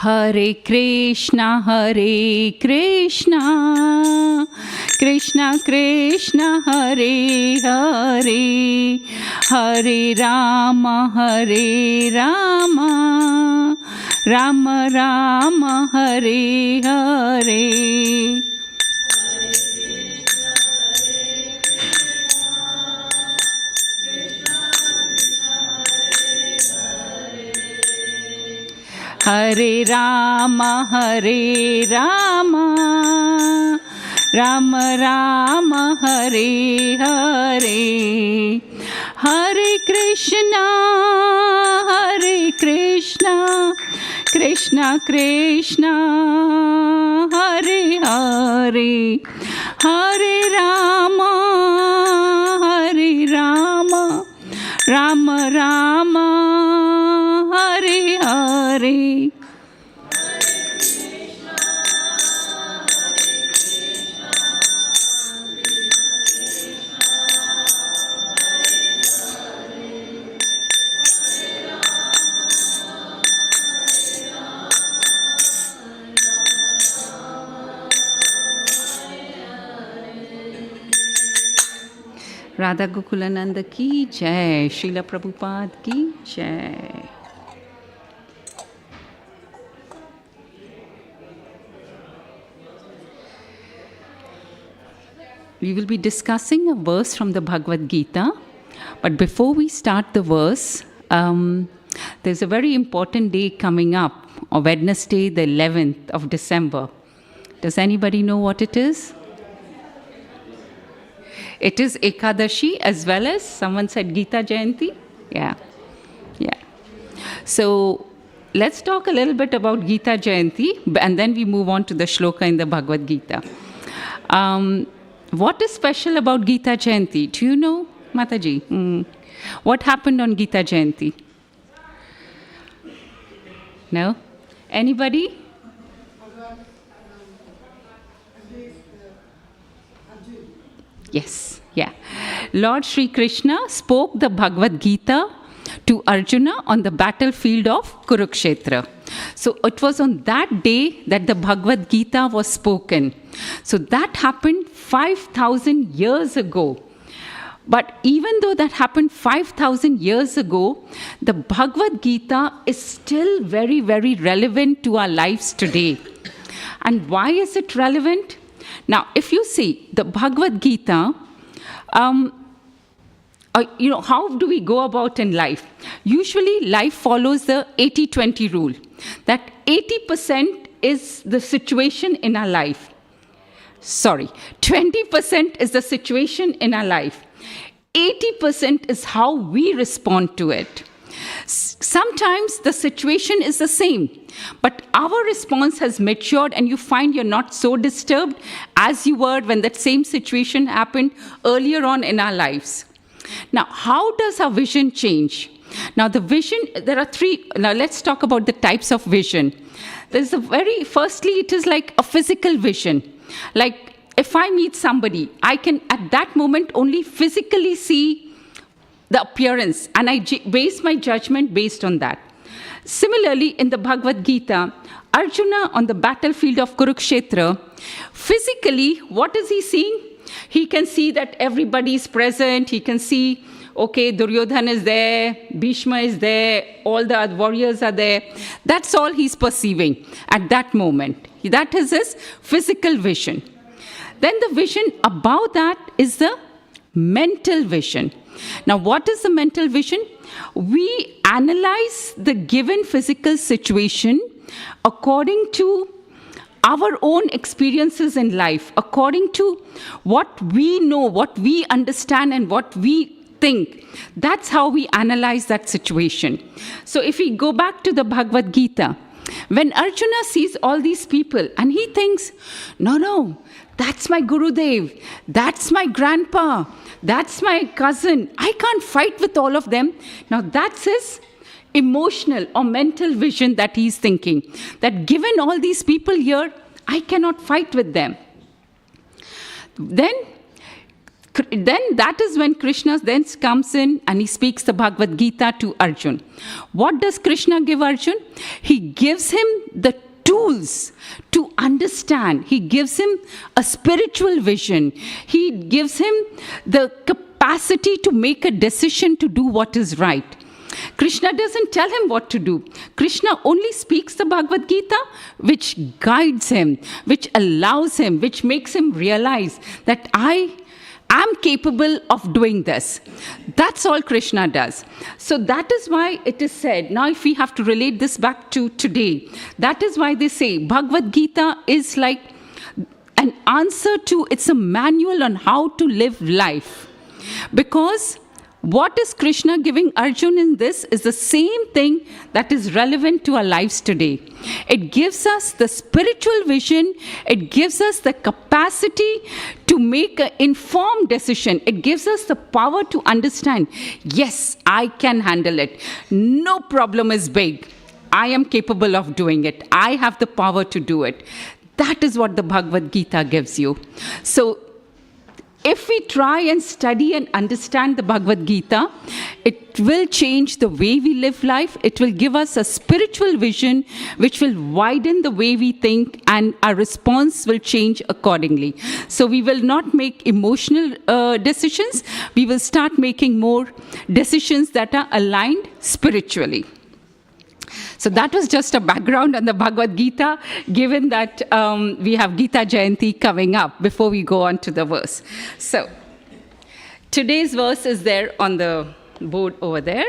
Hare Krishna, Krishna Krishna, Hare Hare, Hare Rama, Rama Rama, Hare Hare. Hare Rama, Rama Rama, Hare Hare. Hare Krishna, Krishna Krishna, Hare Hare, Hare Rama, Rama Rama, Hare Hare. Radha Gokulananda ki jai, Srila Prabhupada ki jai. We will be discussing a verse from the Bhagavad Gita, but before we start the verse, there's a very important day coming up, on Wednesday, the 11th of December. Does anybody know what it is? It is Ekadashi as well as, someone said Gita Jayanti? Yeah. So let's talk a little bit about Gita Jayanti and then we move on to the shloka in the Bhagavad Gita. What is special about Gita Jayanti? Do you know, Mataji? What happened on Gita Jayanti? No? Anybody? Yes, yeah. Lord Sri Krishna spoke the Bhagavad Gita to Arjuna on the battlefield of Kurukshetra. So it was on that day that the Bhagavad Gita was spoken. So that happened 5,000 years ago. But even though that happened 5,000 years ago, the Bhagavad Gita is still very, very relevant to our lives today. And why is it relevant? Now, if you see the Bhagavad Gita, how do we go about in life? Usually, life follows the 80-20 rule. That 80% is the situation in our life. 20% is the situation in our life. 80% is how we respond to it. Sometimes the situation is the same, but our response has matured and you find you're not so disturbed as you were when that same situation happened earlier on in our lives. Now, how does our vision change? Now, the vision, there are three. Now, let's talk about the types of vision. Firstly, it is like a physical vision. Like, if I meet somebody, I can, at that moment, only physically see the appearance, and I base my judgment based on that. Similarly, in the Bhagavad Gita, Arjuna on the battlefield of Kurukshetra, physically, what is he seeing? He can see that everybody is present. He can see, okay, Duryodhana is there, Bhishma is there, all the warriors are there. That's all he's perceiving at that moment. That is his physical vision. Then the vision above that is the mental vision. Now, what is the mental vision? We analyze the given physical situation according to our own experiences in life, according to what we know, what we understand, and what we think. That's how we analyze that situation. So if we go back to the Bhagavad Gita, when Arjuna sees all these people and he thinks, no, that's my Gurudev, that's my grandpa, that's my cousin, I can't fight with all of them. Now that's his emotional or mental vision that he's thinking, that given all these people here, I cannot fight with them. Then Then that is when Krishna then comes in and he speaks the Bhagavad Gita to Arjun. What does Krishna give Arjun? He gives him the tools to understand. He gives him a spiritual vision. He gives him the capacity to make a decision to do what is right. Krishna doesn't tell him what to do. Krishna only speaks the Bhagavad Gita, which guides him, which allows him, which makes him realize that I am capable of doing this. That's all Krishna does. So that is why it is said, now if we have to relate this back to today, that is why they say Bhagavad Gita is like an answer to, it's a manual on how to live life. Because what is Krishna giving Arjun in this is the same thing that is relevant to our lives today. It gives us the spiritual vision. It gives us the capacity to make an informed decision. It gives us the power to understand, yes, I can handle it. No problem is big. I am capable of doing it. I have the power to do it. That is what the Bhagavad Gita gives you. So if we try and study and understand the Bhagavad Gita, it will change the way we live life. It will give us a spiritual vision which will widen the way we think, and our response will change accordingly. So we will not make emotional decisions. We will start making more decisions that are aligned spiritually. So that was just a background on the Bhagavad Gita, given that we have Gita Jayanti coming up before we go on to the verse. So today's verse is there on the board over there.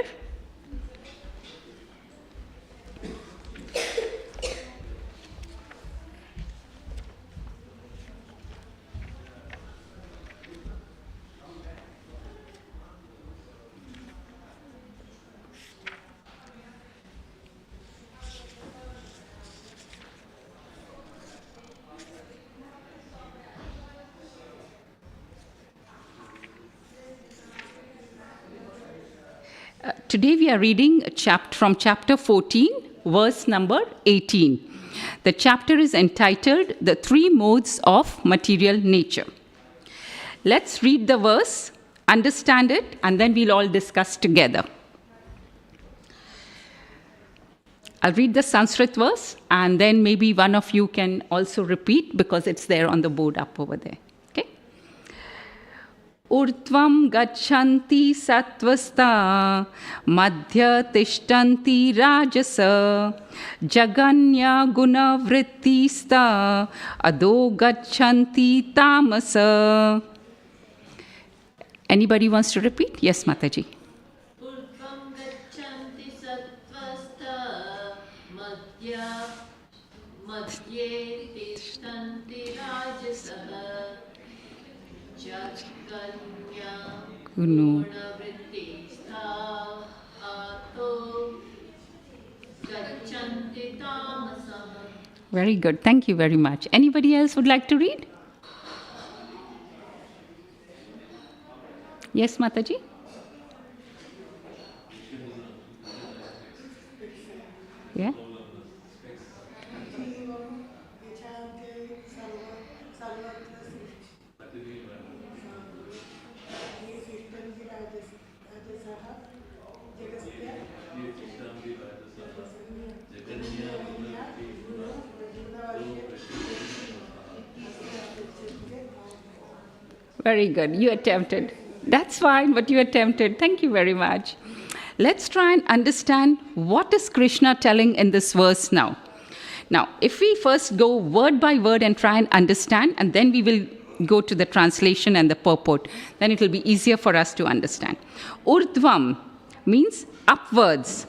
Today we are reading from chapter 14, verse number 18. The chapter is entitled, The Three Modes of Material Nature. Let's read the verse, understand it, and then we'll all discuss together. I'll read the Sanskrit verse, and then maybe one of you can also repeat because it's there on the board up over there. Urdhvam gachanti sattvasta madhya tishtanti rajasa jaganya guna vrittista ado gachanti tamasa. Anybody wants to repeat? Yes, Mataji. Urdhvam gachanti sattvasta madhye tishtanti rajasa Gunu. Very good. Thank you very much. Anybody else would like to read? Yes, Mataji? Yeah? Very good. You attempted. That's fine, but you attempted. Thank you very much. Let's try and understand what is Krishna telling in this verse now. Now, if we first go word by word and try and understand, and then we will go to the translation and the purport, then it will be easier for us to understand. Urdhvam means upwards.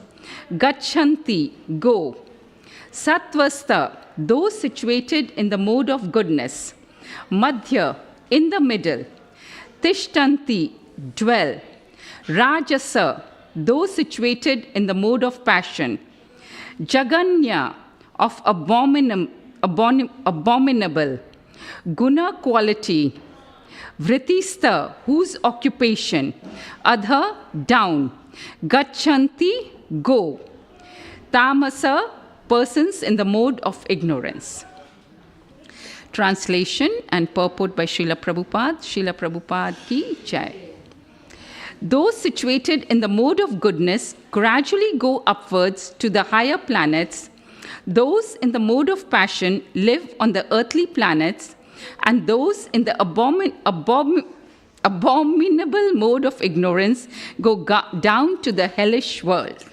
Gachanti, go. Sattvasta, those situated in the mode of goodness. Madhya, in the middle. Tishtanti, dwell. Rajasa, those situated in the mode of passion. Jaganya, of abominable. Guna, quality. Vrittista, whose occupation. Adha, down. Gachanti, go. Tamasa, persons in the mode of ignorance. Translation and purport by Srila Prabhupada. Srila Prabhupada ki jai. Those situated in the mode of goodness gradually go upwards to the higher planets. Those in the mode of passion live on the earthly planets, and those in the abominable mode of ignorance go down to the hellish world.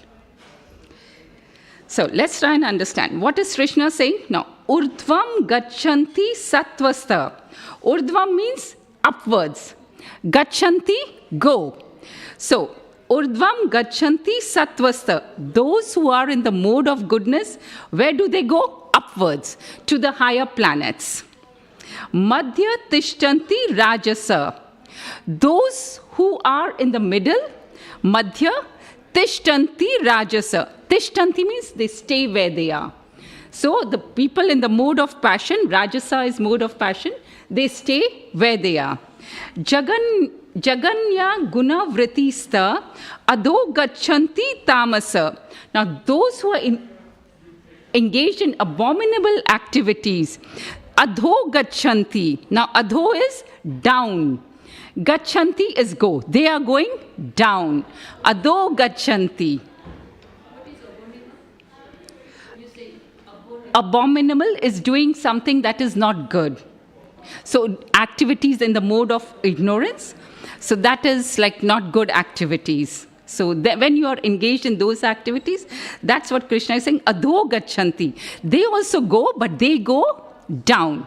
So let's try and understand. What is Krishna saying? Now, urdhvam gachanti sattvastha. Urdhvam means upwards. Gachanti, go. So, urdhvam gachanti sattvastha. Those who are in the mode of goodness, where do they go? Upwards, to the higher planets. Madhya tishtanti rajasa. Those who are in the middle, madhya tishtanti rajasa. Tishtanti means they stay where they are. So the people in the mode of passion, rajasa is mode of passion, they stay where they are. Jaganya guna vritista adho gachanti tamasa. Now those who are engaged in abominable activities, adho gachanti. Now adho is down. Gachanti is go. They are going down. Adho gachanti. Abominable is doing something that is not good. So activities in the mode of ignorance, so that is like not good activities. So when you are engaged in those activities, that's what Krishna is saying, adho gachanti. They also go, but they go down.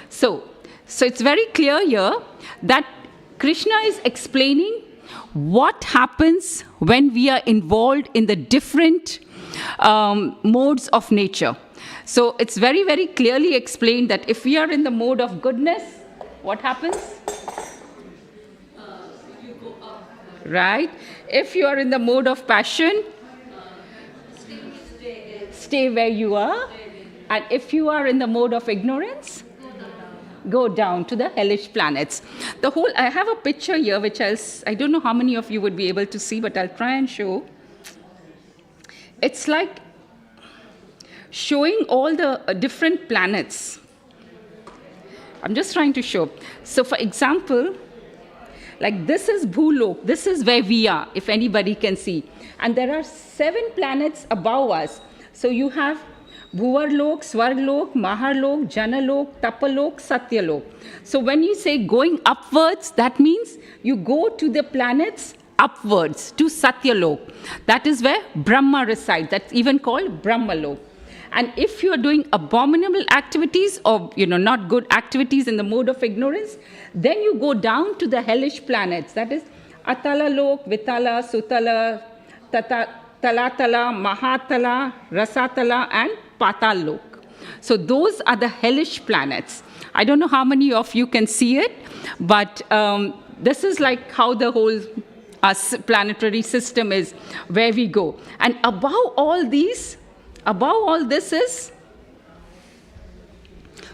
So it's very clear here that Krishna is explaining what happens when we are involved in the different modes of nature. So it's very, very clearly explained that if we are in the mode of goodness, what happens? You go up. Right? If you are in the mode of passion, stay where you are. And if you are in the mode of ignorance, go down to the hellish planets. I have a picture here which I don't know how many of you would be able to see, but I'll try and show. It's like showing all the different planets. I'm just trying to show. So for example, like this is Bhulok. This is where we are, if anybody can see. And there are 7 planets above us. So you have Bhuvarlok, Svarglok, Maharlok, Janalok, Tapalok, Satyalok. So when you say going upwards, that means you go to the planets upwards to Satyalok. That is where Brahma resides. That's even called Brahmalok. And if you are doing abominable activities or not good activities in the mode of ignorance, then you go down to the hellish planets. That is Atalalok, Vitala, Sutala, Talatala, Mahatala, Rasatala, and Patalok. So those are the hellish planets. I don't know how many of you can see it, but this is like how the whole planetary system is, where we go. And above all this is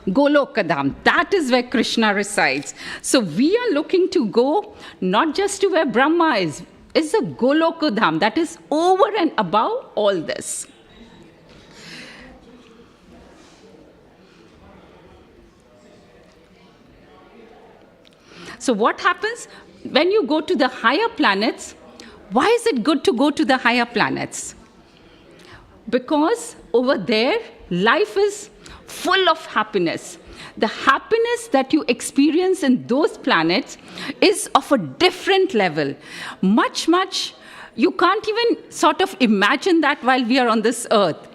Golokadham. That is where Krishna resides. So we are looking to go not just to where Brahma is. It's a Golokadham that is over and above all this. So what happens when you go to the higher planets? Why is it good to go to the higher planets? Because over there, life is full of happiness. The happiness that you experience in those planets is of a different level. Much, you can't even sort of imagine that while we are on this earth.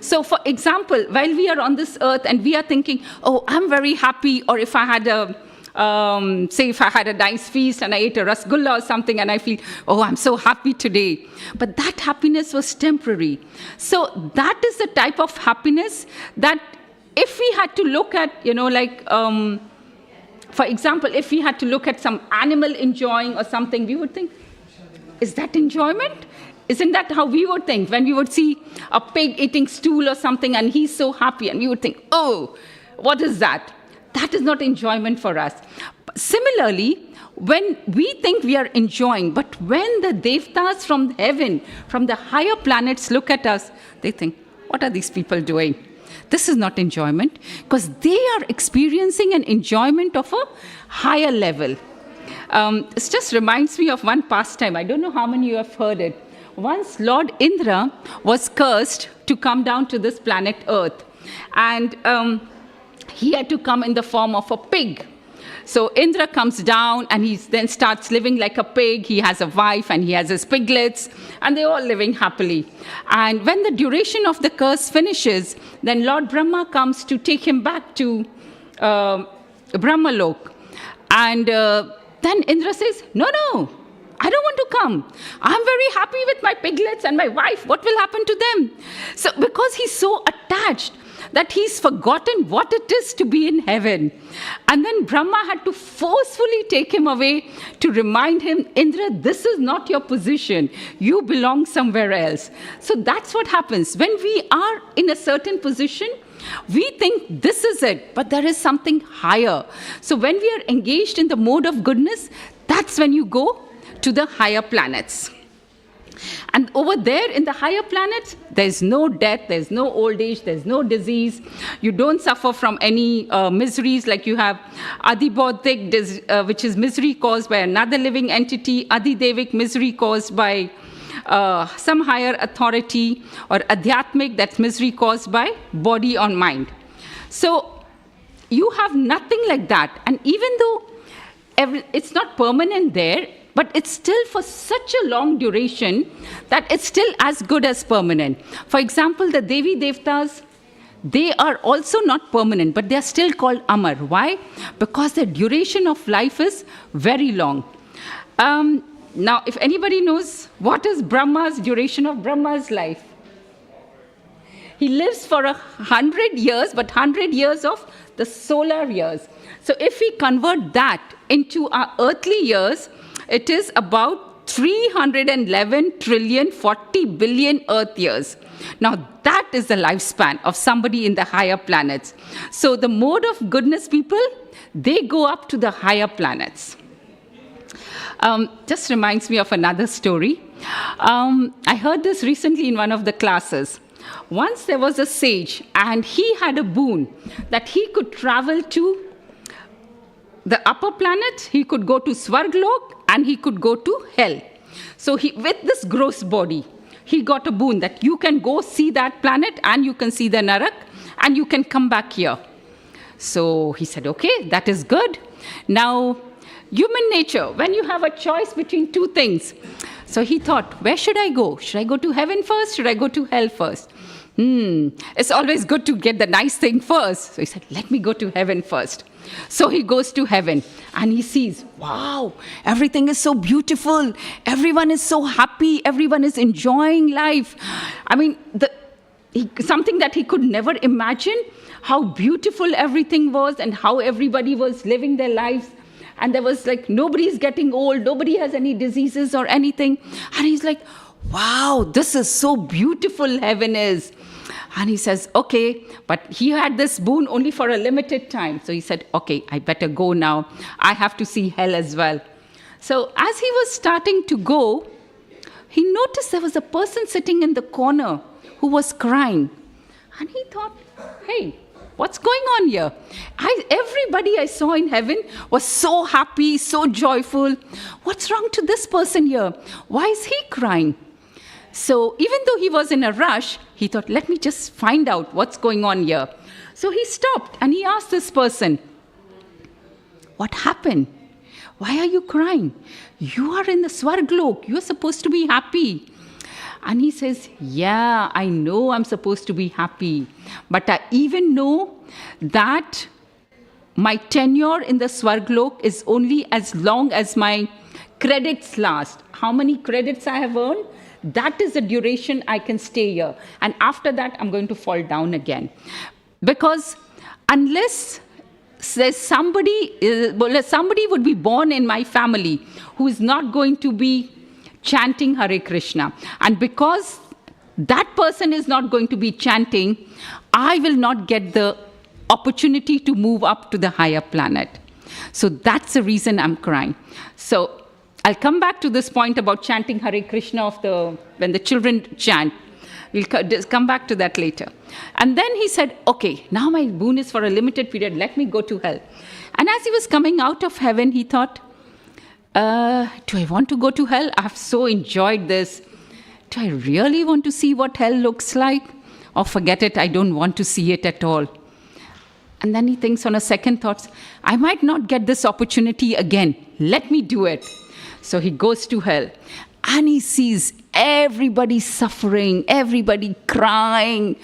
So, for example, while we are on this earth and we are thinking, oh, I'm very happy, or if I had if I had a nice feast and I ate a rasgulla or something and I feel, oh, I'm so happy today. But that happiness was temporary. So that is the type of happiness that if we had to look at, for example, if we had to look at some animal enjoying or something, we would think, is that enjoyment? Isn't that how we would think when we would see a pig eating stool or something and he's so happy and we would think, oh, what is that? That is not enjoyment for us. Similarly, when we think we are enjoying, but when the devtas from heaven, from the higher planets look at us, they think, what are these people doing? This is not enjoyment, because they are experiencing an enjoyment of a higher level. It just reminds me of one pastime. I don't know how many of you have heard it. Once Lord Indra was cursed to come down to this planet Earth. And he had to come in the form of a pig. So Indra comes down and he then starts living like a pig. He has a wife and he has his piglets, and they're all living happily. And when the duration of the curse finishes, then Lord Brahma comes to take him back to Brahmalok. And then Indra says, no, I don't want to come. I'm very happy with my piglets and my wife. What will happen to them? So because he's so attached that he's forgotten what it is to be in heaven. And then Brahma had to forcefully take him away to remind him, Indra, this is not your position. You belong somewhere else. So that's what happens. When we are in a certain position, we think this is it, but there is something higher. So when we are engaged in the mode of goodness, that's when you go to the higher planets. And over there in the higher planets, there's no death, there's no old age, there's no disease. You don't suffer from any miseries, like you have Adibodhik, which is misery caused by another living entity, Adidevik, misery caused by some higher authority, or Adhyatmic, that's misery caused by body or mind. So you have nothing like that. And even though it's not permanent there, but it's still for such a long duration that it's still as good as permanent. For example, the Devi Devtas, they are also not permanent, but they are still called Amar. Why? Because the duration of life is very long. Now, if anybody knows what is Brahma's duration of Brahma's life, he lives for 100 years, but 100 years of the solar years. So if we convert that into our earthly years, it is about 311 trillion 40 billion Earth years. Now, that is the lifespan of somebody in the higher planets. So the mode of goodness people, they go up to the higher planets. Just reminds me of another story. I heard this recently in one of the classes. Once there was a sage, and he had a boon that he could travel to the upper planet, he could go to Svarglok, and he could go to hell. So with this gross body, he got a boon that you can go see that planet, and you can see the Narak, and you can come back here. So he said, okay, that is good. Now, human nature, when you have a choice between two things. So he thought, where should I go? Should I go to heaven first? Should I go to hell first? It's always good to get the nice thing first. So he said, let me go to heaven first. So he goes to heaven and he sees, wow, everything is so beautiful. Everyone is so happy. Everyone is enjoying life. I mean, something that he could never imagine, how beautiful everything was and how everybody was living their lives. And there was like, nobody's getting old. Nobody has any diseases or anything. And he's like, wow, this is so beautiful, heaven is. And he says, okay, but he had this boon only for a limited time. So he said, okay, I better go now. I have to see hell as well. So as he was starting to go, he noticed there was a person sitting in the corner who was crying. And he thought, hey, what's going on here? Everybody I saw in heaven was so happy, so joyful. What's wrong to this person here? Why is he crying? So even though he was in a rush, he thought, let me just find out what's going on here. So he stopped and he asked this person, what happened? Why are you crying? You are in the Svarglok. You're supposed to be happy. And he says, yeah, I know I'm supposed to be happy. But I even know that my tenure in the Svarglok is only as long as my credits last. How many credits I have earned? That is the duration I can stay here. And after that, I'm going to fall down again. Because unless there's somebody would be born in my family who is not going to be chanting Hare Krishna. And because that person is not going to be chanting, I will not get the opportunity to move up to the higher planet. So that's the reason I'm crying. So I'll come back to this point about chanting Hare Krishna when the children chant. We'll come back to that later. And then he said, okay, now my boon is for a limited period. Let me go to hell. And as he was coming out of heaven, he thought, do I want to go to hell? I've so enjoyed this. Do I really want to see what hell looks like? Or forget it, I don't want to see it at all. And then he thinks on a second thoughts, I might not get this opportunity again. Let me do it. So he goes to hell. And he sees everybody suffering, everybody crying,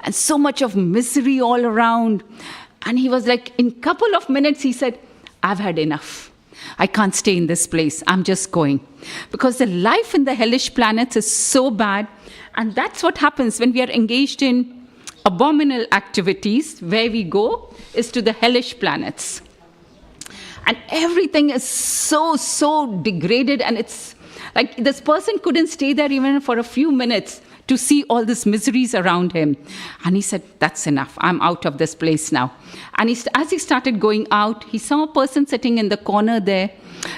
and so much of misery all around. And he was like, in a couple of minutes, he said, I've had enough. I can't stay in this place. I'm just going. Because the life in the hellish planets is so bad. And that's what happens when we are engaged in abominable activities. Where we go is to the hellish planets. And everything is so degraded, and it's like this person couldn't stay there even for a few minutes to see all these miseries around him. And he said, that's enough. I'm out of this place now. And as he started going out, he saw a person sitting in the corner there.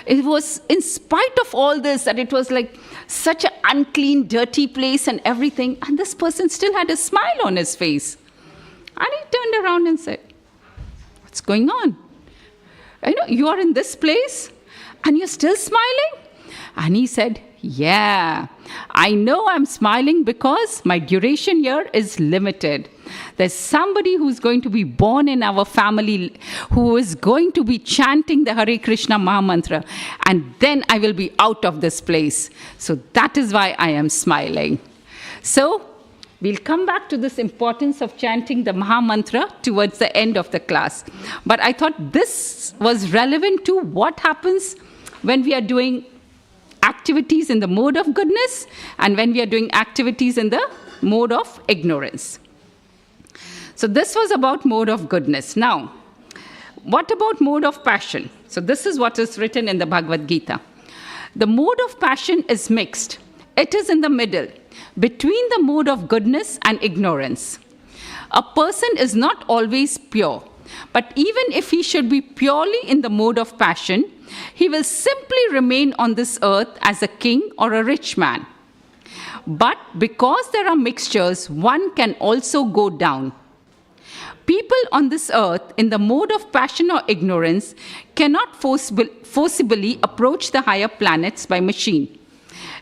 It was in spite of all this, that it was like such an unclean, dirty place and everything. And this person still had a smile on his face. And he turned around and said, what's going on? You are in this place and you're still smiling? And he said, yeah, I know I'm smiling because my duration here is limited. There's somebody who's going to be born in our family who is going to be chanting the Hare Krishna Maha Mantra, and then I will be out of this place. So that is why I am smiling. So we'll come back to this importance of chanting the Maha Mantra towards the end of the class. But I thought this was relevant to what happens when we are doing activities in the mode of goodness and when we are doing activities in the mode of ignorance. So this was about mode of goodness. Now, what about mode of passion? So this is what is written in the Bhagavad Gita. The mode of passion is mixed. It is in the middle, between the mode of goodness and ignorance. A person is not always pure, but even if he should be purely in the mode of passion, he will simply remain on this earth as a king or a rich man. But because there are mixtures, one can also go down. People on this earth, in the mode of passion or ignorance, cannot forcibly approach the higher planets by machine.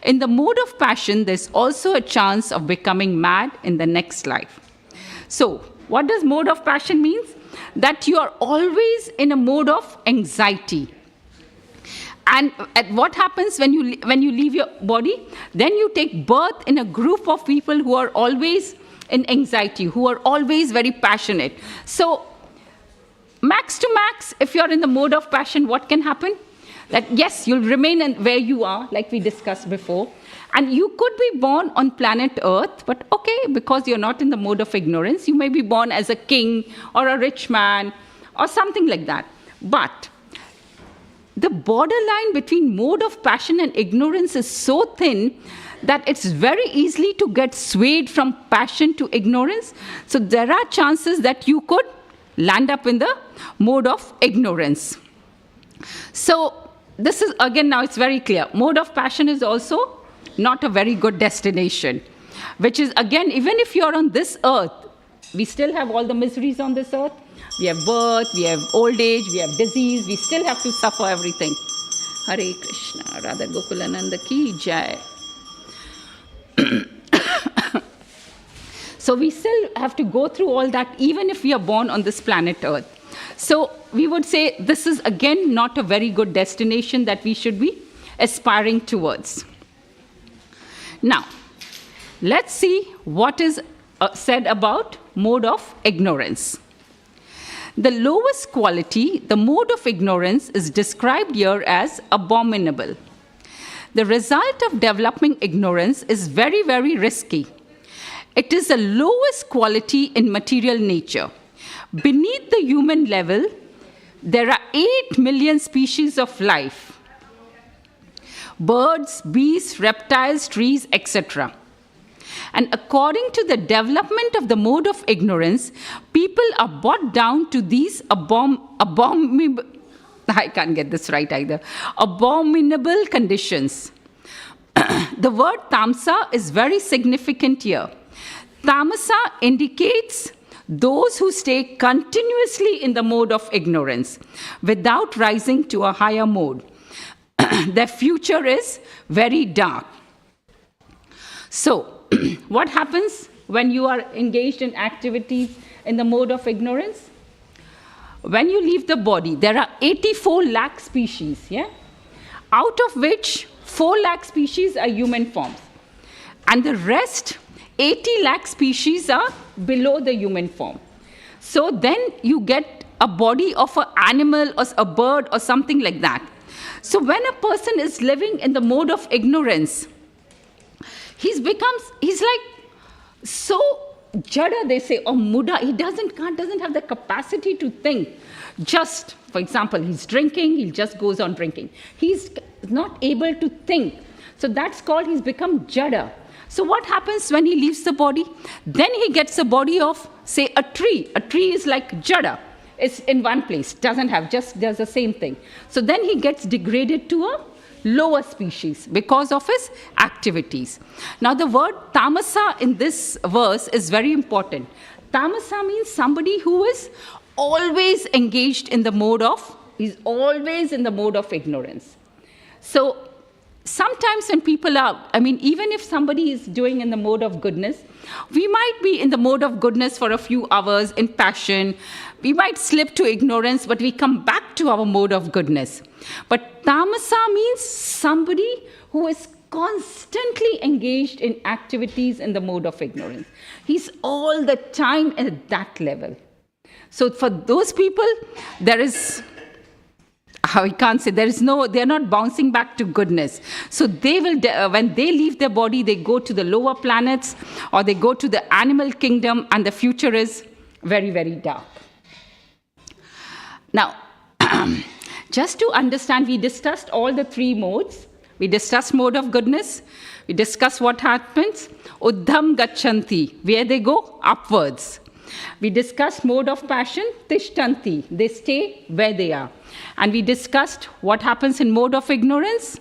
In the mode of passion, there's also a chance of becoming mad in the next life. So, what does mode of passion mean? That you are always in a mode of anxiety. And what happens when you leave your body? Then you take birth in a group of people who are always in anxiety, who are always very passionate. So, max to max, if you're in the mode of passion, what can happen? That yes, you'll remain where you are, like we discussed before. And you could be born on planet Earth, but okay, because you're not in the mode of ignorance, you may be born as a king or a rich man or something like that. But the borderline between mode of passion and ignorance is so thin that it's very easily to get swayed from passion to ignorance. So there are chances that you could land up in the mode of ignorance. So this is, again, now it's very clear. Mode of passion is also not a very good destination, which is, again, even if you're on this earth, we still have all the miseries on this earth. We have birth, we have old age, we have disease, we still have to suffer everything. Hare Krishna, Radha Gokulananda ki jai. So we still have to go through all that, even if we are born on this planet Earth. So we would say this is, again, not a very good destination that we should be aspiring towards. Now, let's see what is said about mode of ignorance. The lowest quality, the mode of ignorance, is described here as abominable. The result of developing ignorance is very, very risky. It is the lowest quality in material nature. Beneath the human level, there are 8 million species of life. Birds, beasts, reptiles, trees, etc. And according to the development of the mode of ignorance, people are brought down to these abominable, I can't get this right either, abominable conditions. The word tamsa is very significant here. Tamasa indicates those who stay continuously in the mode of ignorance without rising to a higher mode. Their future is very dark. So, what happens when you are engaged in activities in the mode of ignorance? When you leave the body, there are 84 lakh species, yeah? Out of which 4 lakh species are human forms. And the rest, 80 lakh species are below the human form. So then you get a body of an animal or a bird or something like that. So when a person is living in the mode of ignorance, he's like so jada, they say, or muda. He doesn't have the capacity to think. Just, for example, he's drinking, he just goes on drinking. He's not able to think. So that's called, he's become jada. So what happens when he leaves the body? Then he gets a body of, say, a tree. A tree is like jada. It's in one place, does the same thing. So then he gets degraded to a lower species because of his activities. Now the word tamasa in this verse is very important. Tamasa means somebody who is always engaged in the mode of, he's always in the mode of ignorance. So sometimes when people are, even if somebody is doing in the mode of goodness, we might be in the mode of goodness for a few hours in passion. We might slip to ignorance, but we come back to our mode of goodness. But tamasa means somebody who is constantly engaged in activities in the mode of ignorance. He's all the time at that level. So for those people, there is, I can't say, they're not bouncing back to goodness. So they will, when they leave their body, they go to the lower planets or they go to the animal kingdom, and the future is very, very dark. Now, just to understand, we discussed all the 3 modes. We discussed mode of goodness. We discussed what happens. Uddham gachanti, where they go upwards. We discussed mode of passion, tishtanti, they stay where they are. And we discussed what happens in mode of ignorance,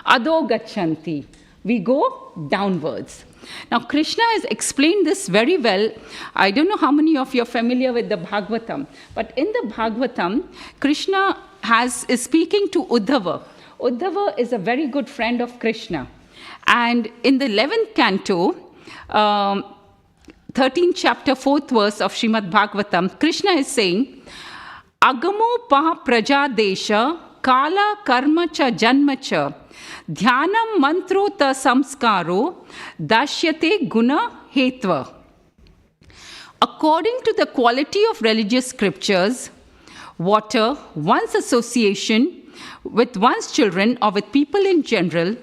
adho gachanti, we go downwards. Now Krishna has explained this very well. I don't know how many of you are familiar with the Bhagavatam, but in the Bhagavatam, Krishna is speaking to Uddhava. Uddhava is a very good friend of Krishna. And in the 11th canto, 13th chapter, 4th verse of Srimad Bhagavatam, Krishna is saying, Agamo paha praja desha, kala karma cha janma cha, dhyanam mantro ta samskaro, dashyate guna hetva. According to the quality of religious scriptures, water, one's association with one's children or with people in general,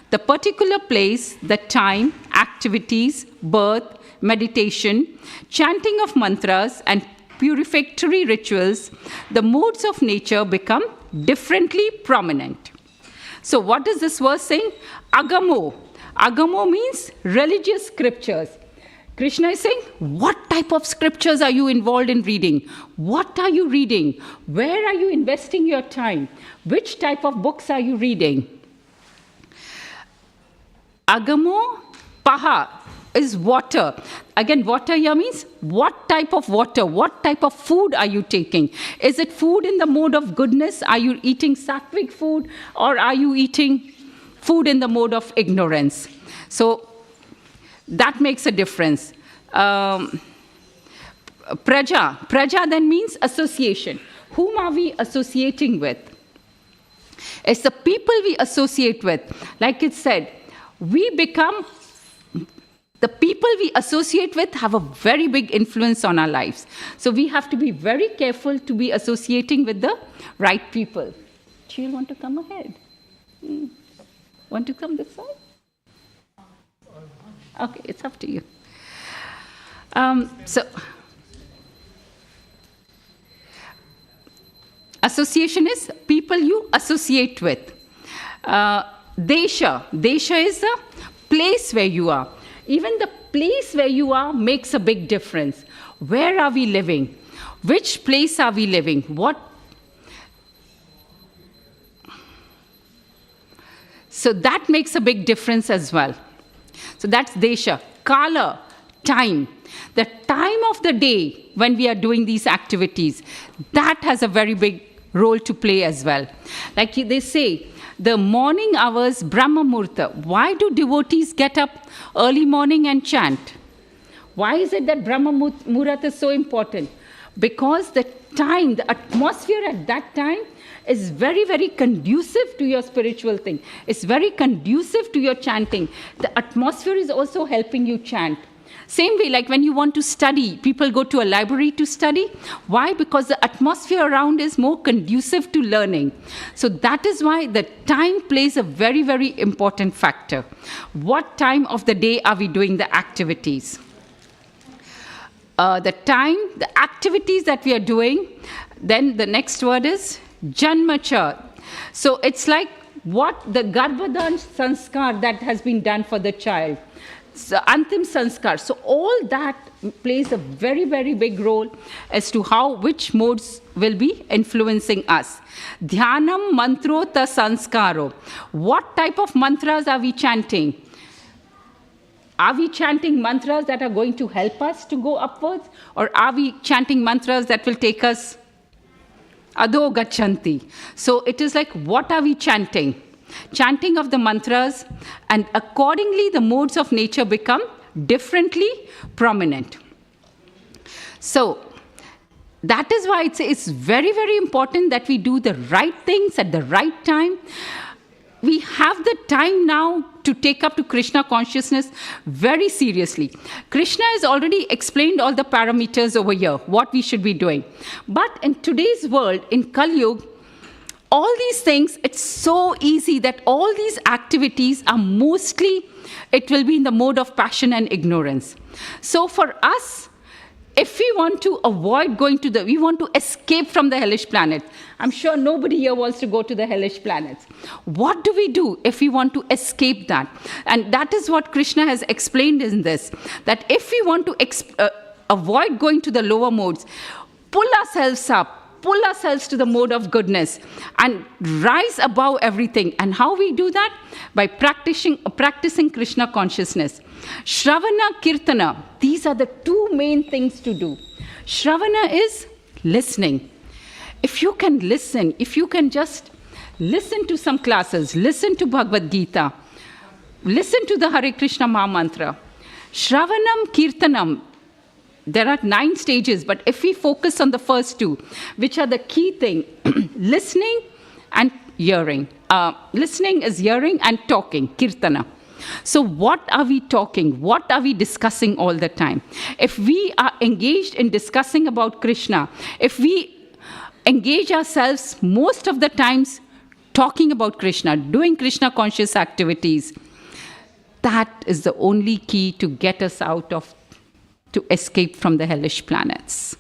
the particular place, the time, activities, birth, meditation, chanting of mantras, and purificatory rituals, the modes of nature become differently prominent. So what is this verse saying? Agamo. Agamo means religious scriptures. Krishna is saying, what type of scriptures are you involved in reading? What are you reading? Where are you investing your time? Which type of books are you reading? Agamo paha is water. Again, water here means what type of water, what type of food are you taking? Is it food in the mode of goodness? Are you eating sattvic food, or are you eating food in the mode of ignorance? So that makes a difference. Praja then means association. Whom are we associating with? It's the people we associate with. Like it said, the people we associate with have a very big influence on our lives. So we have to be very careful to be associating with the right people. Do you want to come ahead? Want to come this side? Okay, it's up to you. Association is people you associate with. Desha. Desha is the place where you are. Even the place where you are makes a big difference. Where are we living? Which place are we living? So that makes a big difference as well. So that's Desha. Kala, time, the time of the day when we are doing these activities, that has a very big role to play as well. Like they say, the morning hours, Brahma Murta. Why do devotees get up early morning and chant? Why is it that Brahma Muhurat is so important? Because the time, the atmosphere at that time is very, very conducive to your spiritual thing. It's very conducive to your chanting. The atmosphere is also helping you chant. Same way, like when you want to study, people go to a library to study. Why? Because the atmosphere around is more conducive to learning. So that is why the time plays a very, very important factor. What time of the day are we doing the activities? The time, the activities that we are doing, then the next word is Janmacha. So it's like what the Garbhadan sanskar that has been done for the child. So, Antim Sanskar. So all that plays a very, very big role as to which modes will be influencing us. Dhyanam mantrota sanskaro. What type of mantras are we chanting? Are we chanting mantras that are going to help us to go upwards? Or are we chanting mantras that will take us adho gachanti? So it is like, what are we chanting? Chanting of the mantras, and accordingly the modes of nature become differently prominent. So that is why it's very, very important that we do the right things at the right time. We have the time now to take up to Krishna consciousness very seriously. Krishna has already explained all the parameters over here, what we should be doing. But in today's world, in Kali Yuga, all these things, it's so easy that all these activities are mostly, it will be in the mode of passion and ignorance. So for us, if we want to avoid going to we want to escape from the hellish planet. I'm sure nobody here wants to go to the hellish planets. What do we do if we want to escape that? And that is what Krishna has explained in this, that if we want to avoid going to the lower modes, pull ourselves up, pull ourselves to the mode of goodness and rise above everything. And how we do that? By practicing Krishna consciousness. Shravana, Kirtana, these are the two main things to do. Shravana is listening. If you can listen, if you can just listen to some classes, listen to Bhagavad Gita, listen to the Hare Krishna Maha Mantra. Shravanam, Kirtanam, there are 9 stages, but if we focus on the first 2, which are the key thing, listening and hearing. Listening is hearing and talking, kirtana. So what are we talking? What are we discussing all the time? If we are engaged in discussing about Krishna, if we engage ourselves most of the times talking about Krishna, doing Krishna conscious activities, that is the only key to get us to escape from the hellish planets.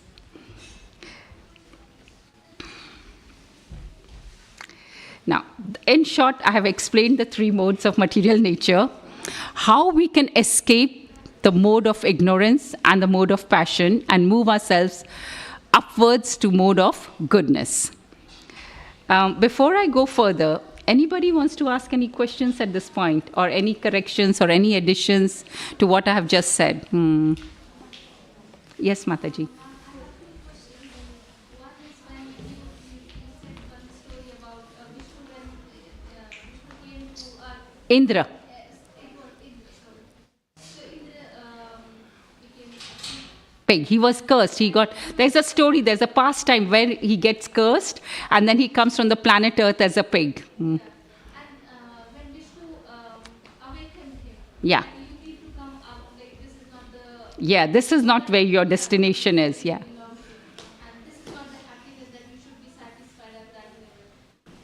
Now, in short, I have explained the 3 modes of material nature, how we can escape the mode of ignorance and the mode of passion and move ourselves upwards to mode of goodness. Before I go further, anybody wants to ask any questions at this point, or any corrections or any additions to what I have just said? Yes, Mataji. Indra. Pig. He was cursed. There's a story, there's a pastime where he gets cursed and then he comes from the planet Earth as a pig. And when Vishnu awakened him, yeah. you need to come up, like this is not the... Yeah, this is not where your destination is, yeah. And this is not the happiness that you should be satisfied at that level.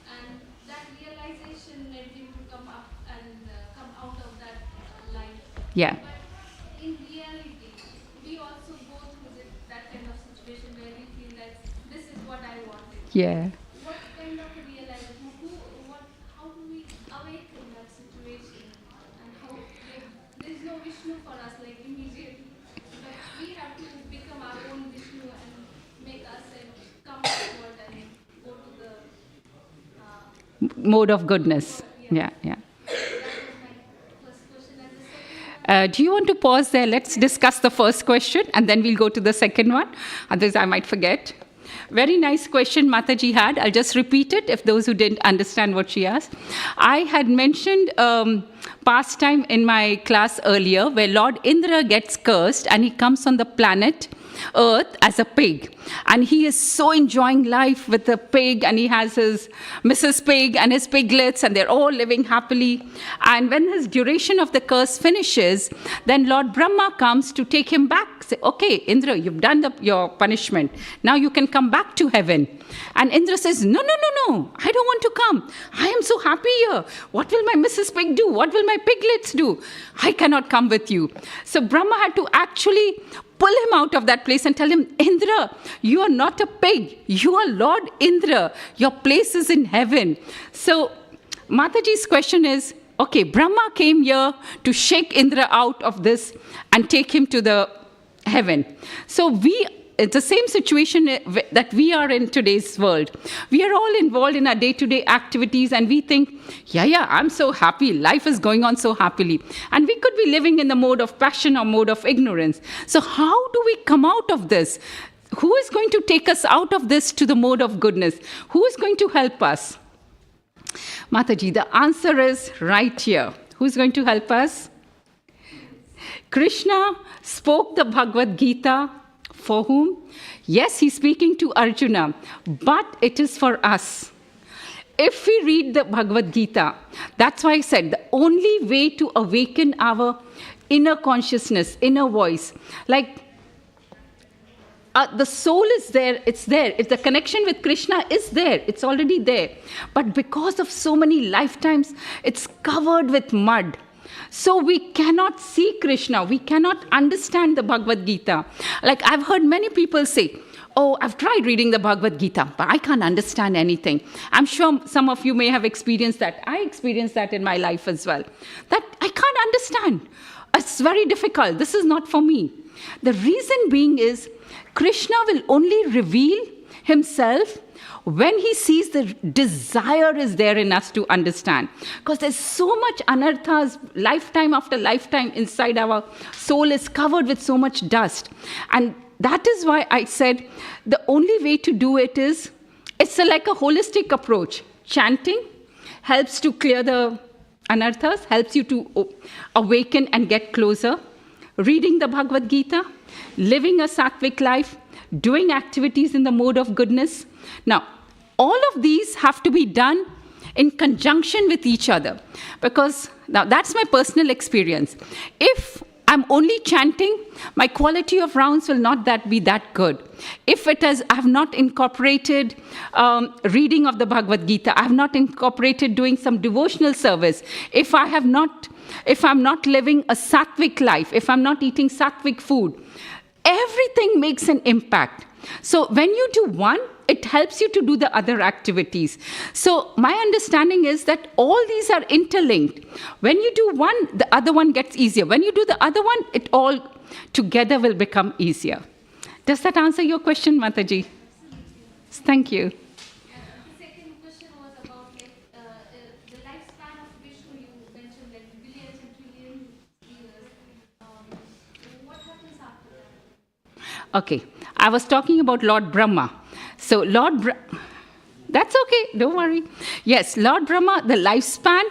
And that realization led him to come up and come out of that life. Yeah. But in reality, we also go through that kind of situation where we feel that this is what I wanted. Yeah. What kind of a realization? How do we awaken that situation? And how there is no Vishnu for us, like immediately. But we have to become our own Vishnu and make ourselves come forward and go to the Mode of goodness. Yeah, yeah. that was my first question. And the second Do you want to pause there? Let's discuss the first question and then we'll go to the second one. Otherwise, I might forget. Very nice question Mataji had. I'll just repeat it if those who didn't understand what she asked. I had mentioned pastime in my class earlier where Lord Indra gets cursed and he comes on the planet Earth as a pig. And he is so enjoying life with the pig, and he has his Mrs. Pig and his piglets, and they're all living happily. And when his duration of the curse finishes, then Lord Brahma comes to take him back. Say, okay, Indra, you've done your punishment. Now you can come back to heaven. And Indra says, no, I don't want to come. I am so happy here. What will my Mrs. Pig do? What will my piglets do? I cannot come with you. So Brahma had to actually pull him out of that place and tell him, Indra, you are not a pig. You are Lord Indra. Your place is in heaven. So Mataji's question is, okay, Brahma came here to shake Indra out of this and take him to the heaven. So it's the same situation that we are in today's world. We are all involved in our day-to-day activities and we think, yeah, I'm so happy. Life is going on so happily. And we could be living in the mode of passion or mode of ignorance. So how do we come out of this? Who is going to take us out of this to the mode of goodness? Who is going to help us? Mataji, the answer is right here. Who's going to help us? Krishna spoke the Bhagavad Gita. For whom? Yes, he's speaking to Arjuna, but it is for us. If we read the Bhagavad Gita, that's why I said the only way to awaken our inner consciousness, inner voice, like the soul is there, it's there. The connection with Krishna is there, it's already there. But because of so many lifetimes, it's covered with mud. So we cannot see Krishna. We cannot understand the Bhagavad Gita. Like I've heard many people say, oh, I've tried reading the Bhagavad Gita, but I can't understand anything. I'm sure some of you may have experienced that. I experienced that in my life as well. That I can't understand. It's very difficult. This is not for me. The reason being is Krishna will only reveal himself when he sees the desire is there in us to understand. Because there's so much anarthas, lifetime after lifetime inside our soul is covered with so much dust. And that is why I said the only way to do it is, it's like a holistic approach. Chanting helps to clear the anarthas, helps you to awaken and get closer. Reading the Bhagavad Gita, living a sattvic life, doing activities in the mode of goodness. Now, all of these have to be done in conjunction with each other, because now that's my personal experience. If I'm only chanting, my quality of rounds will not be that good. If I have not incorporated reading of the Bhagavad Gita, I have not incorporated doing some devotional service, if I'm not living a sattvic life, if I'm not eating sattvic food, everything makes an impact. So when you do one, it helps you to do the other activities. So my understanding is that all these are interlinked. When you do one, the other one gets easier. When you do the other one, it all together will become easier. Does that answer your question, Mataji? Thank you. The second question was about the lifespan of Vishnu. You mentioned like billions and trillions years. What happens after that? Okay, I was talking about Lord Brahma. So that's okay, don't worry. Yes, Lord Brahma, the lifespan,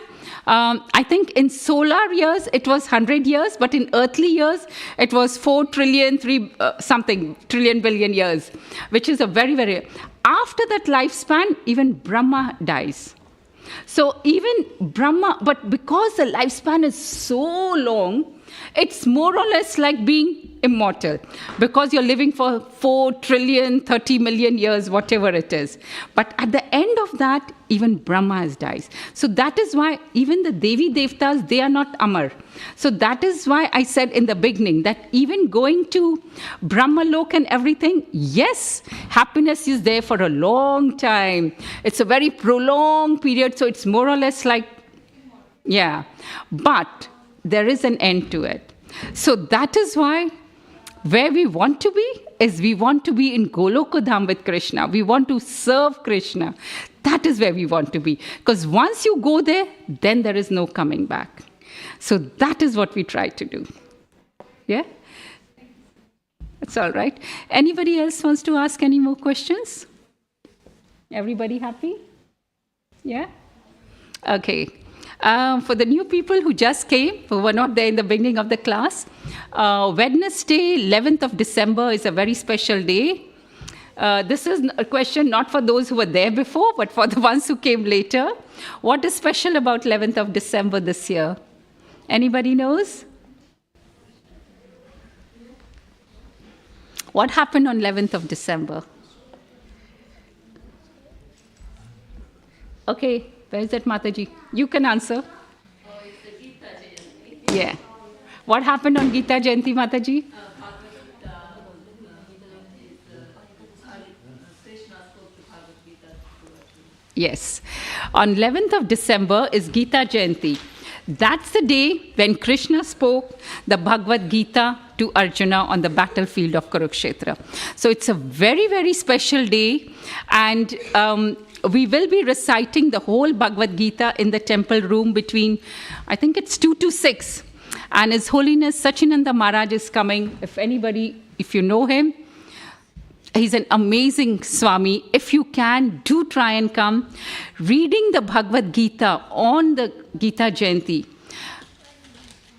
I think in solar years it was 100 years, but in earthly years it was 4 trillion, trillion billion years, which is a very, very... After that lifespan, even Brahma dies. So even Brahma, but because the lifespan is so long, it's more or less like being immortal, because you're living for 4 trillion, 30 million years, whatever it is. But at the end of that, even Brahma dies. So that is why even the Devi Devtas, they are not Amar. So that is why I said in the beginning that even going to Brahma Lok and everything, yes, happiness is there for a long time. It's a very prolonged period, so it's more or less like, yeah. But there is an end to it. So that is why where we want to be is we want to be in Golokadham with Krishna. We want to serve Krishna. That is where we want to be. Because once you go there, then there is no coming back. So that is what we try to do. Yeah? That's all right. Anybody else wants to ask any more questions? Everybody happy? Yeah? Okay. For the new people who just came, who were not there in the beginning of the class, Wednesday, 11th of December is a very special day. This is a question not for those who were there before, but for the ones who came later. What is special about 11th of December this year? Anybody knows? What happened on 11th of December? Okay, where is that, Mataji? You can answer. Oh, it's the Gita Jayanti. Yeah. What happened on Gita Jayanti, Mataji? Bhagavad Gita Krishna spoke to Bhagavad Gita to Arjuna. Yes. On 11th of December is Gita Jayanti. That's the day when Krishna spoke the Bhagavad Gita to Arjuna on the battlefield of Kurukshetra. So it's a very, very special day. And we will be reciting the whole Bhagavad Gita in the temple room between, I think it's 2 to 6. And His Holiness Sachinanda Maharaj is coming. If you know him, he's an amazing Swami. If you can, do try and come. Reading the Bhagavad Gita on the Gita Jayanti,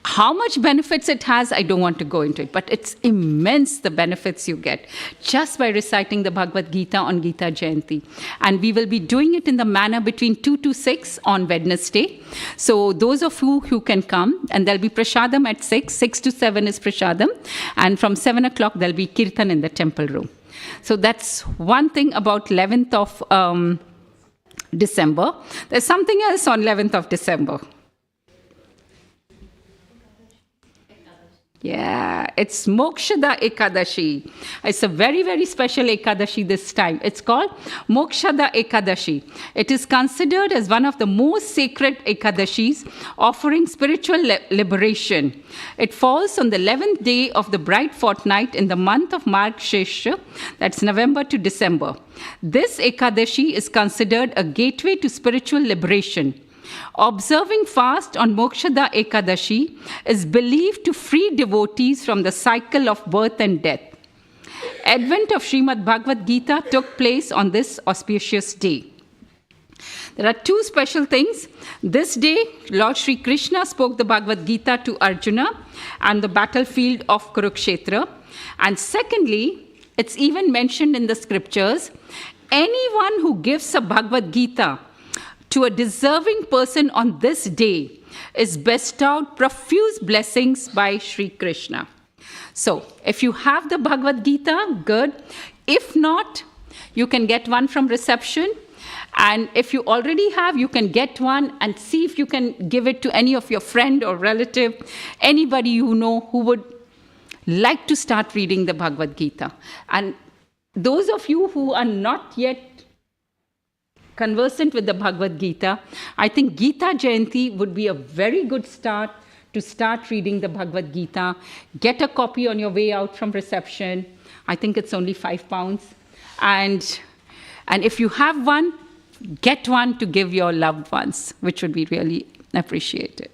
how much benefits it has, I don't want to go into it, but it's immense the benefits you get just by reciting the Bhagavad Gita on Gita Jayanti. And we will be doing it in the manner between 2 to 6 on Wednesday. So those of you who can come, and there'll be Prashadam at 6 to 7 is Prashadam, and from 7 o'clock there'll be Kirtan in the temple room. So that's one thing about 11th of December. There's something else on 11th of December. Yeah, it's Mokshada Ekadashi. It's a very, very special Ekadashi this time. It's called Mokshada Ekadashi. It is considered as one of the most sacred Ekadashis, offering spiritual liberation. It falls on the 11th day of the bright fortnight in the month of Margshira, that's November to December. This Ekadashi is considered a gateway to spiritual liberation. Observing fast on Mokshada Ekadashi is believed to free devotees from the cycle of birth and death. Advent of Srimad Bhagavad Gita took place on this auspicious day. There are two special things. This day, Lord Sri Krishna spoke the Bhagavad Gita to Arjuna on the battlefield of Kurukshetra. And secondly, it's even mentioned in the scriptures, anyone who gives a Bhagavad Gita to a deserving person on this day is bestowed profuse blessings by Sri Krishna. So, if you have the Bhagavad Gita, good. If not, you can get one from reception. And if you already have, you can get one and see if you can give it to any of your friend or relative, anybody you know who would like to start reading the Bhagavad Gita. And those of you who are not yet conversant with the Bhagavad Gita, I think Gita Jayanti would be a very good start to start reading the Bhagavad Gita. Get a copy on your way out from reception. I think it's only £5. And if you have one, get one to give your loved ones, which would be really appreciated.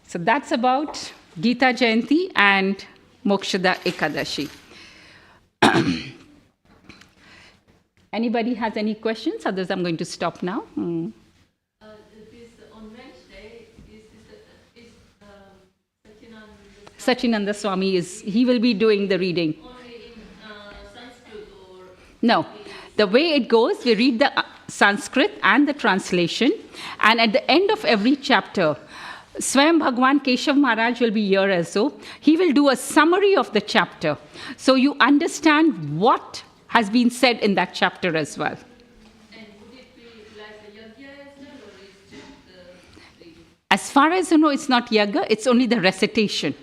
So that's about Gita Jayanti and Mokshada Ekadashi. Anybody has any questions? Others, I'm going to stop now. This on Wednesday is Sachinanda Swami he will be doing the reading. only in Sanskrit or No, the way it goes, we read the Sanskrit and the translation, and at the end of every chapter, Swayam Bhagwan Keshav Maharaj will be here also. He will do a summary of the chapter, so you understand what has been said in that chapter as well. and would it be like the yajna as well, or is just the reading? As far as you know, it's not yaga, it's only the recitation.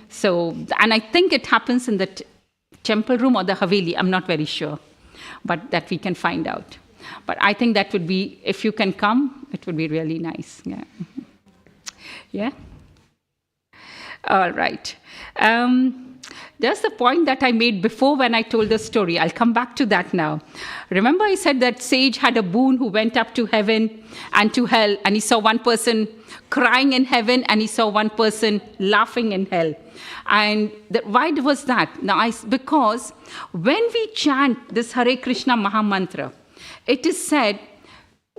So, and I think it happens in the temple room or the Haveli, I'm not very sure, but that we can find out. But I think that would be, if you can come, it would be really nice. Yeah. Yeah? All right. There's the point that I made before when I told the story. I'll come back to that now. Remember, I said that sage had a boon who went up to heaven and to hell, and he saw one person crying in heaven, and he saw one person laughing in hell. And why was that? Now, because when we chant this Hare Krishna Maha Mantra, it is said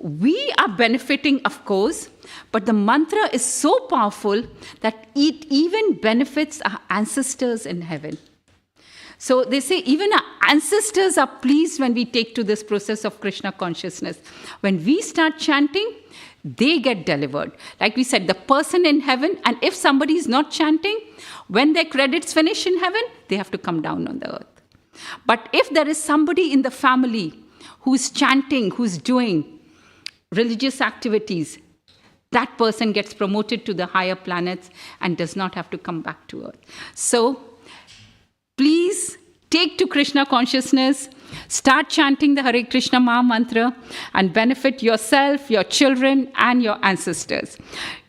we are benefiting, of course, but the mantra is so powerful that it even benefits our ancestors in heaven. So they say even our ancestors are pleased when we take to this process of Krishna consciousness. When we start chanting, they get delivered. Like we said, the person in heaven, and if somebody is not chanting, when their credits finish in heaven, they have to come down on the earth. But if there is somebody in the family who's chanting, who's doing religious activities, that person gets promoted to the higher planets and does not have to come back to earth. So please take to Krishna consciousness, start chanting the Hare Krishna Maha Mantra, and benefit yourself, your children, and your ancestors.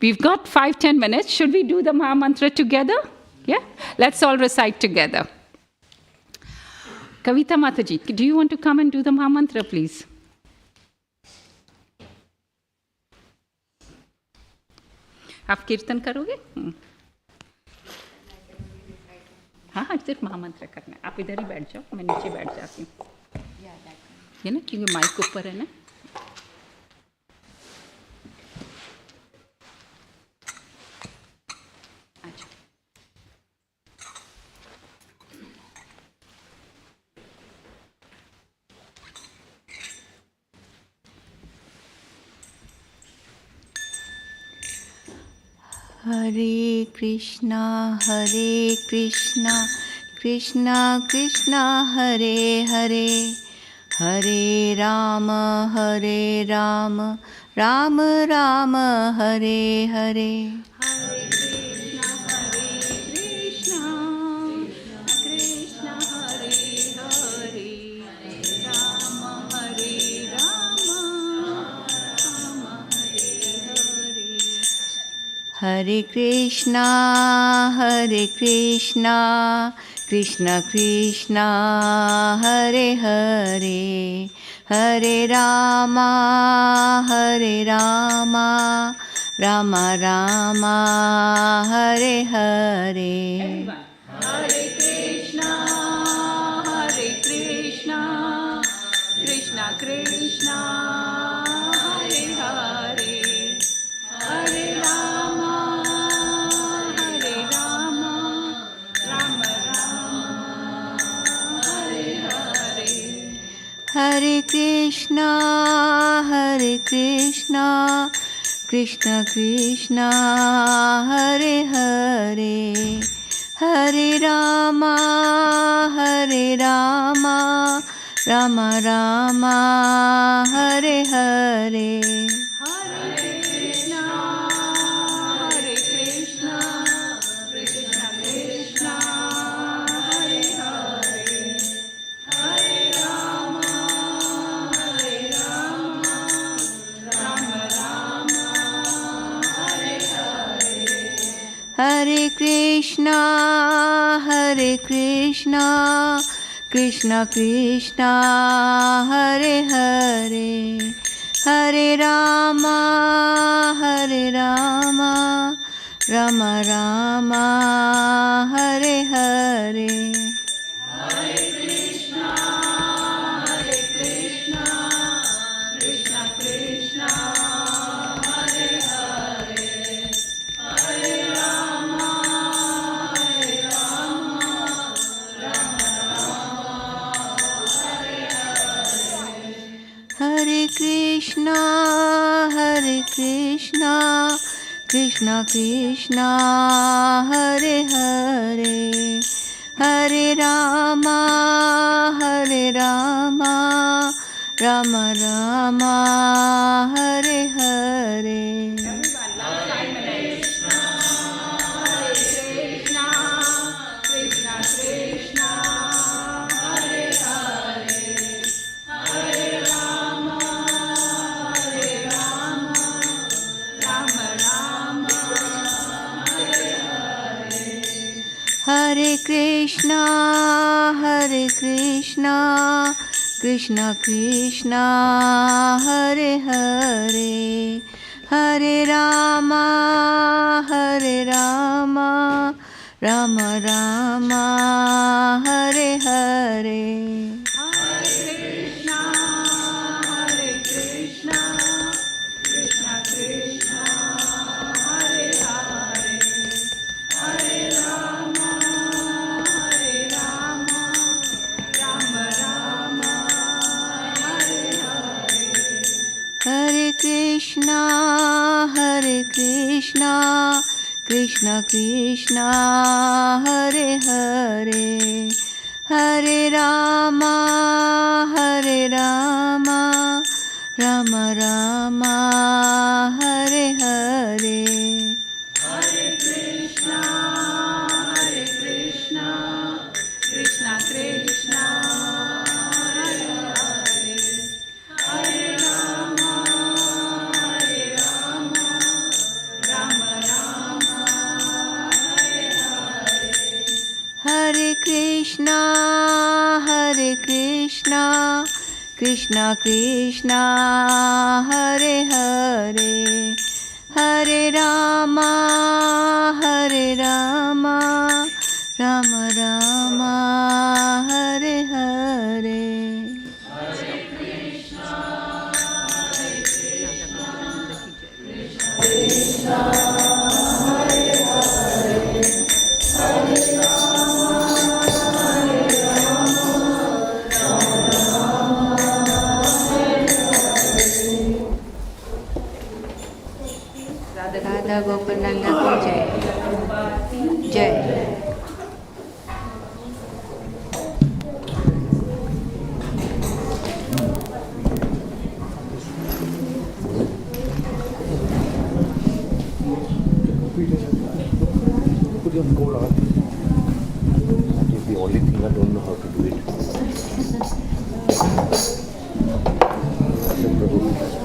We've got 5-10 minutes. Should we do the Maha Mantra together? Yeah? Let's all recite together. Kavita Mataji, do you want to come and do the Maha Mantra, please? आप कीर्तन करोगे? हाँ हाँ, सिर्फ महामंत्र करना है. आप इधर ही बैठ जाओ, मैं नीचे बैठ जाती हूँ. ये ना, क्योंकि माइक ऊपर है ना. अच्छा. Hare Krishna, Krishna Krishna, Hare Hare, Hare Rama, Rama Rama, Hare Hare. Hare Krishna, Krishna Krishna, Hare Hare, Hare Rama, Rama Rama, Hare Hare. Everyone. Hare Krishna, Krishna Krishna, Hare Hare, Hare Rama, Rama Rama, Hare Hare. Hare Krishna, Krishna Krishna, Hare Hare, Hare Rama, Rama Rama, Hare Hare. Hare Krishna, Krishna Krishna, Hare Hare, Hare Rama, Rama Rama, Hare Hare. Hare Krishna, Krishna Krishna, Hare Hare, Hare Rama, Rama Rama, Hare Hare. Hare Krishna, Krishna Krishna, Hare Hare, Hare Rama, Hare Krishna, Krishna Krishna, Hare Hare, Hare Rama, Rama Rama, Hare Hare. Everyone, last 5 minutes. Hare Krishna, Krishna Krishna, Hare Hare, Hare Rama, Rama Rama, Hare Hare. Hare Krishna Krishna Krishna Hare Hare Hare Rama Rama Rama Hare Hare Hare Krishna Krishna Krishna Hare Hare Hare Rama Rama Rama Hare Hare Hare Krishna Krishna Krishna Hare Hare Hare Rama Rama Rama Hare Hare Radha Gopananda ki jai. Jai. Put your goal on. That is the only thing I don't know how to do it.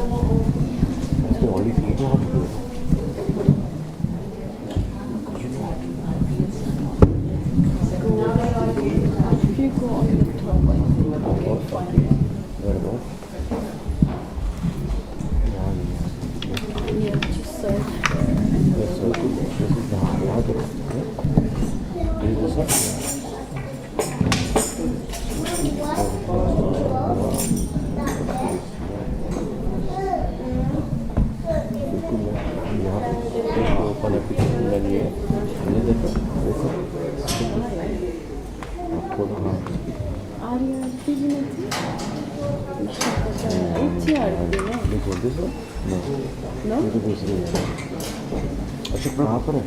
That's the only thing I know how to do it. You know what? If you go on the top, I think you can find it. Where about? Yeah, just search. Yes, sir. This is the water. This is the sun. यहाँ पे इसको open application डालिए हमने देखो वैसे आपको हाँ Arya, did you not see? It's here, नहीं बोल दे सर no? ये तो दूसरी है अच्छा कहाँ पर है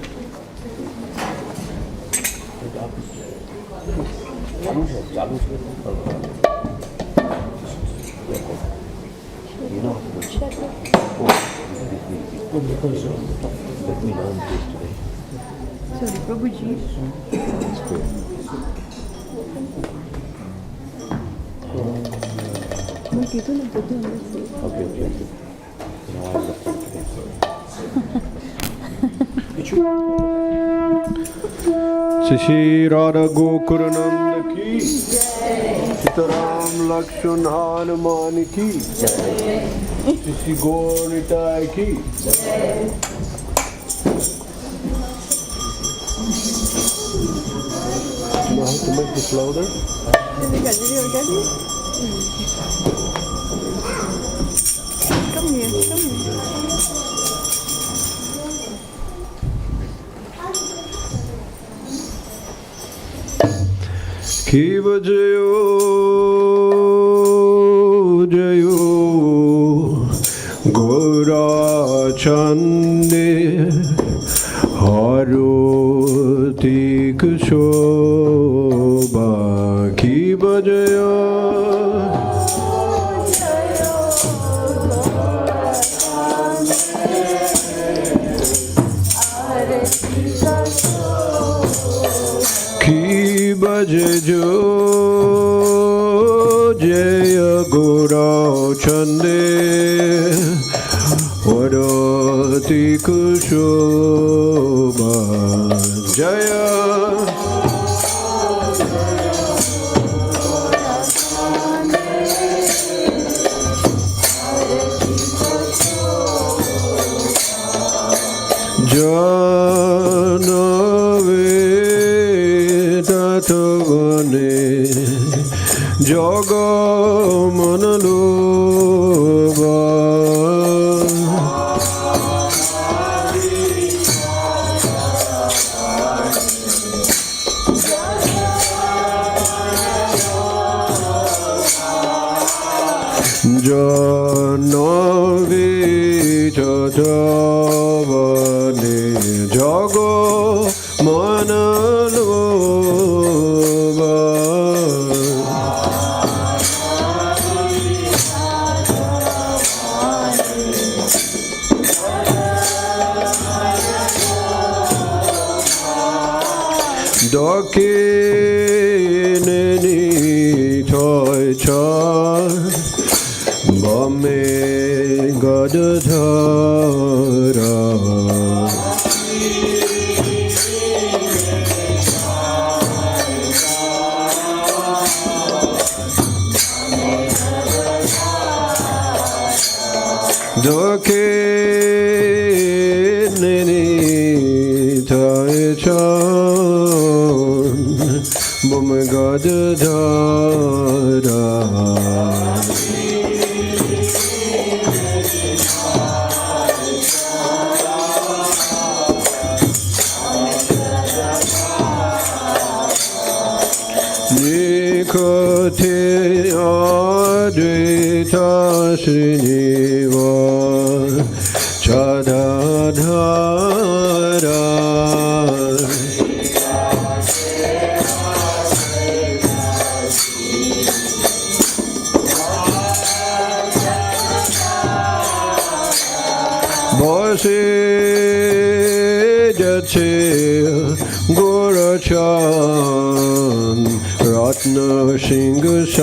आप चालू से you know let me learn this today. Sorry, Prabhuji. It's good. Okay, don't have to do this. Okay. Now I understand today. Shri Radha Gokulanand ki Sitaram Lakshman Hanuman ki Shri Gauritai ki You know how to make this louder? Come here. Kiva Jayo Jayo Gora Chande Haroti Kushoba Kiva Jayo Ki baje jo jaya gora chande varati kushoba jaya Janave Tatavane Joga Manaloba Janavi Tatavane Jago Manaloba Dakineni Toy Char Bame Gadadhara Dakineni Toy Char Bame Gadadhara Nikate Advaita Srineva Chadadhara Bose Jatse Gorachan Ratna Singh-sane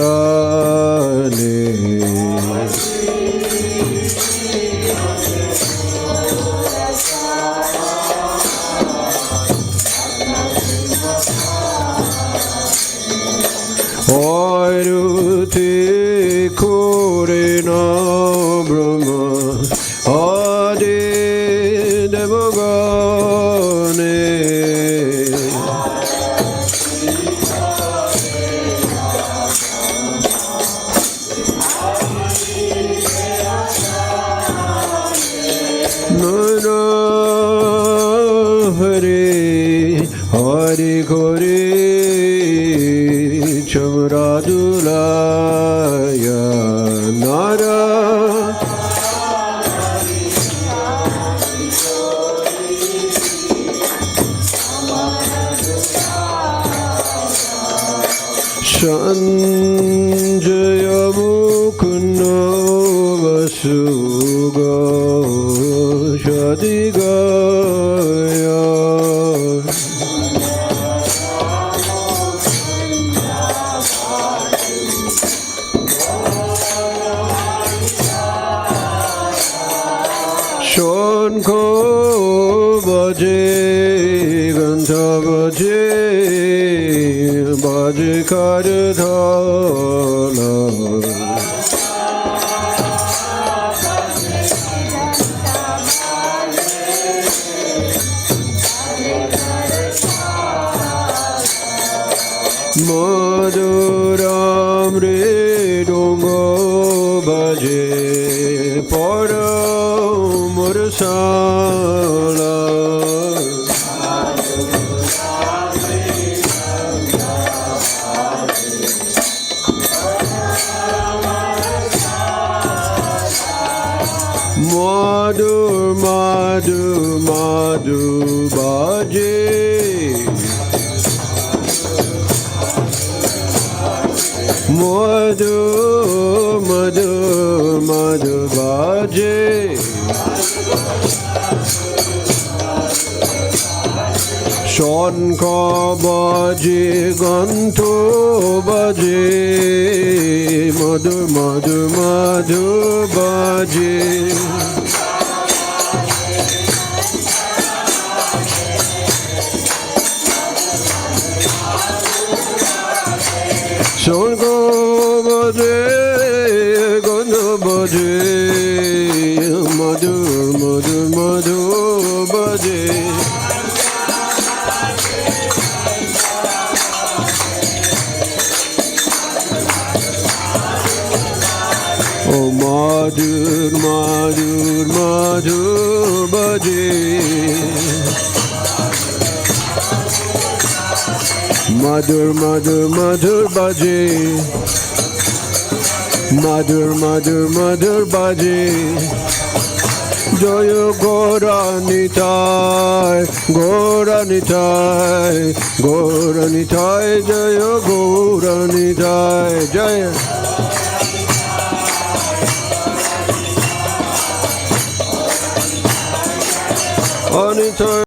Aruti Kurina Brahma Adi Devagane Nara Hari Hari Kori Chamradulaya Nara Sanjaya Mukunda Vasuga Shadigaya Shanko Baje Ganta Baje Baje Karadhala Madhuram Redungo Baje Param Mursala Madhu Madhu Madhu Baje Madhu Madhu Madhu Baje Shanka Baje Ganto Baje Madhu Madhu Madhu Baje Shanka Baje Ganto Baje Madhu Madhu Madhu Baje baje. Oh Madhur, Madhur, Madhur baje. Madhur, Madhur, Madhur baje. Madhur, Madhur, Madhur baje. Jaya Gauranitai, Gauranitai, Gauranitai, Jaya Gauranitai, Jaya. Anitai.